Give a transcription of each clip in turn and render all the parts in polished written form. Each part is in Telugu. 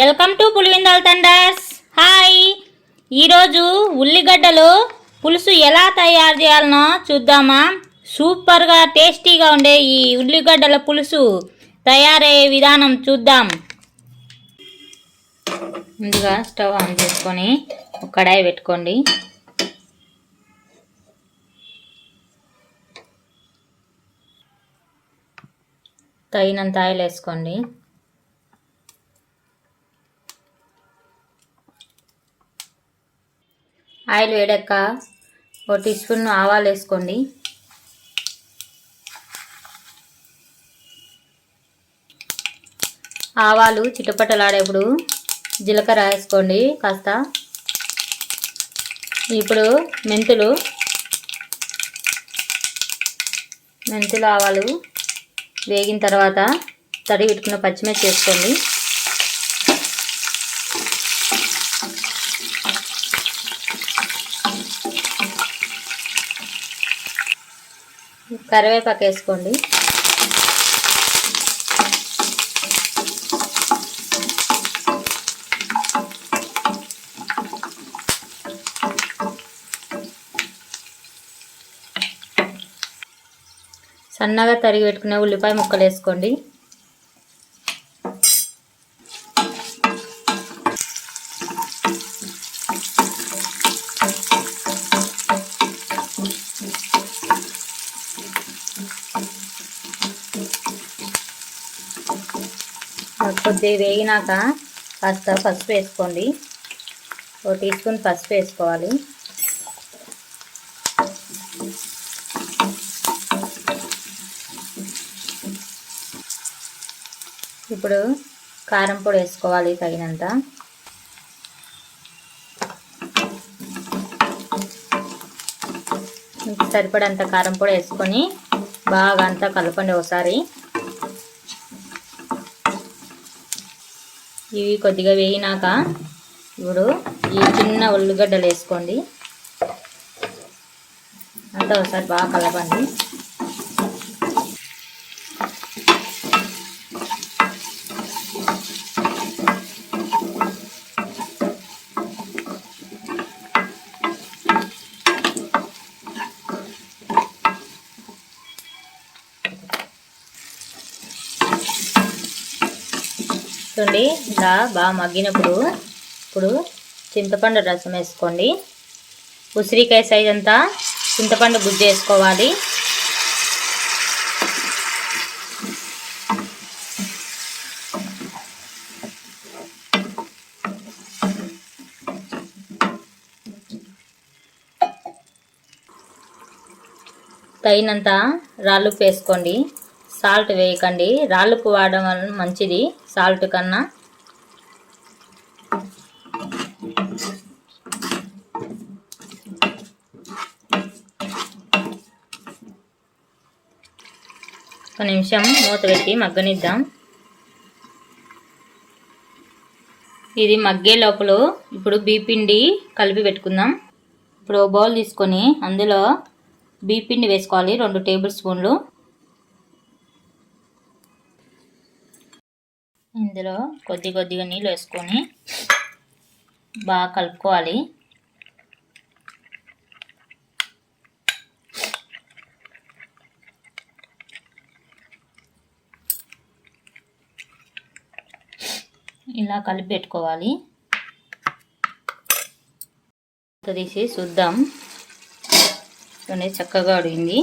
Welcome to Pulivindal thunders. Hi, ఈరోజు ఉల్లిగడ్డలు పులుసు ఎలా తయారు చేయాలనో చూద్దామా. సూపర్గా టేస్టీగా ఉండే ఈ ఉల్లిగడ్డల పులుసు తయారయ్యే విధానం చూద్దాం. ముందుగా స్టవ్ ఆన్ చేసుకొని ఒక కడాయి పెట్టుకోండి. తగినంత ఆయిల్ వేసుకోండి. ఆయిల్ వేడక్క 1 టీ స్పూన్ ఆవాలు వేసుకోండి. ఆవాలు చిటపటలాడేప్పుడు జీలకర్ర వేసుకోండి కాస్త. ఇప్పుడు మెంతులు ఆవాలు వేగిన తర్వాత తరిగి పెట్టుకున్న పచ్చిమిర్చి వేసుకోండి. కరివేపాకు వేసుకోండి. సన్నగా తరిగి పెట్టుకునే ఉల్లిపాయ ముక్కలు వేసుకోండి. కొద్దిగా వేగినాక కాస్త పసుపు వేసుకోండి. 1 టీ స్పూన్ పసుపు వేసుకోవాలి. ఇప్పుడు కారం పొడి వేసుకోవాలి తగినంత. సరిపడంత కారం పొడి వేసుకొని బాగా అంతా కలపండి ఒకసారి. ఇవి కొద్దిగా వేగినాక ఇప్పుడు ఈ చిన్న ఉల్లిగడ్డలు వేసుకోండి. అంతా ఒకసారి బాగా కలపండి. చూడండి, ఇలా బాగా మగ్గినప్పుడు ఇప్పుడు చింతపండు రసం వేసుకోండి. ఉసిరికాయ సైజ్ అంతా చింతపండు గుజ్జు వేసుకోవాలి. తగినంత రాళ్ళుప్పు వేసుకోండి. సాల్ట్ వేయకండి, రాళ్ళుప్పు వాడడం వల్ల మంచిది సాల్ట్ కన్నా. ఒక నిమిషం మూత పెట్టి మగ్గనిద్దాం. ఇది మగ్గే లోపల ఇప్పుడు బీపిండి కలిపి పెట్టుకుందాం. ఇప్పుడు బౌల్ తీసుకొని అందులో బీపిండి వేసుకోవాలి 2 టేబుల్ స్పూన్లు. ఇందులో కొద్దిగా నీళ్ళు వేసుకొని బాగా కలుపుకోవాలి. ఇలా కలిపి పెట్టుకోవాలి. తీసి చూద్దాం. చక్కగా ఉడిగింది.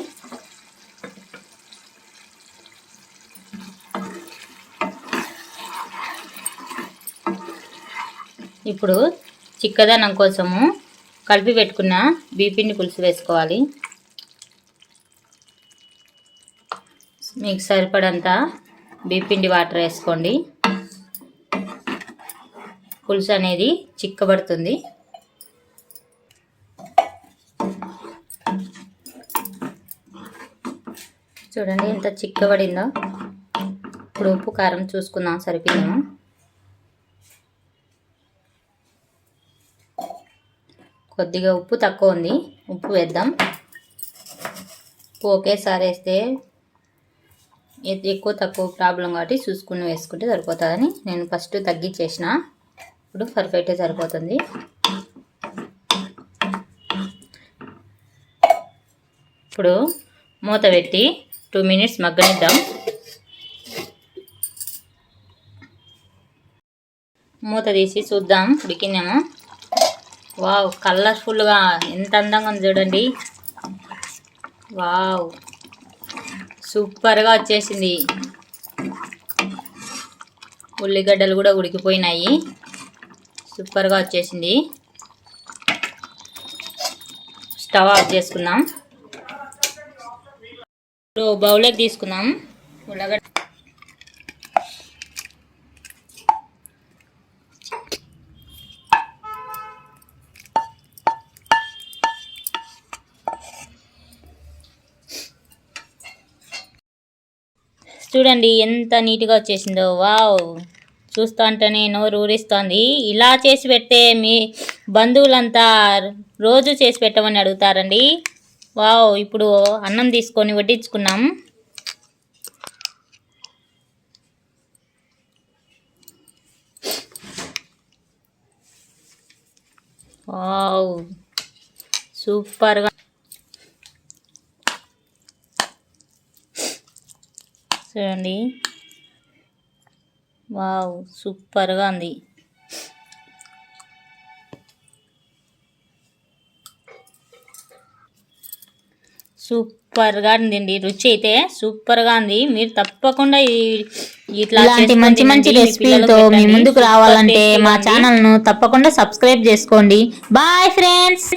ఇప్పుడు చిక్కదనం కోసము కలిపి పెట్టుకున్న బీపిండి పులుసు వేసుకోవాలి. మీకు సరిపడంత బీపిండి వాటర్ వేసుకోండి. పులుసు అనేది చిక్కబడుతుంది. చూడండి ఎంత చిక్కబడిందో. ఇప్పుడు ఉప్పు కారం చూసుకుందాం సరిపోయిందేమో. కొద్దిగా ఉప్పు తక్కువ ఉంది, ఉప్పు వేద్దాం. ఉప్పు ఒకేసారి వేస్తే ఎక్కువ తక్కువ ప్రాబ్లం కాబట్టి చూసుకుని వేసుకుంటే సరిపోతుందని నేను ఫస్ట్ తగ్గించేసిన. ఇప్పుడు పర్ఫెక్ట్గా సరిపోతుంది. ఇప్పుడు మూత పెట్టి 2 మినిట్స్ మగ్గనిద్దాం. మూత తీసి చూద్దాం ఉడికిందేమో. వావ్, కలర్ఫుల్గా ఎంత అందంగా ఉంది చూడండి. వావ్, సూపర్గా వచ్చేసింది. ఉల్లిగడ్డలు కూడా ఉడికిపోయినాయి. సూపర్గా వచ్చేసింది. స్టవ్ ఆఫ్ చేసుకుందాం. ఇప్పుడు బౌల్లోకి తీసుకుందాం. ఉల్లగడ్డ చూడండి ఎంత నీట్గా వచ్చేసిందో. వావ్, చూస్తూ ఉంటేనే నోరు ఊరిస్తోంది. ఇలా చేసి పెడితే మీ బంధువులంతా రోజు చేసి పెట్టమని అడుగుతారండి. వావ్, ఇప్పుడు అన్నం తీసుకొని వడ్డించుకున్నాం. వావ్, సూపర్గా చూడండి. వావ్, సూపర్గా ఉంది. సూపర్గా ఉందండి. రుచి అయితే సూపర్గా ఉంది. మీరు తప్పకుండా ఇట్లాంటి మంచి మంచి రెసిపీలతో మీ ముందుకు రావాలంటే మా ఛానల్ను తప్పకుండా సబ్స్క్రైబ్ చేసుకోండి. Bye friends.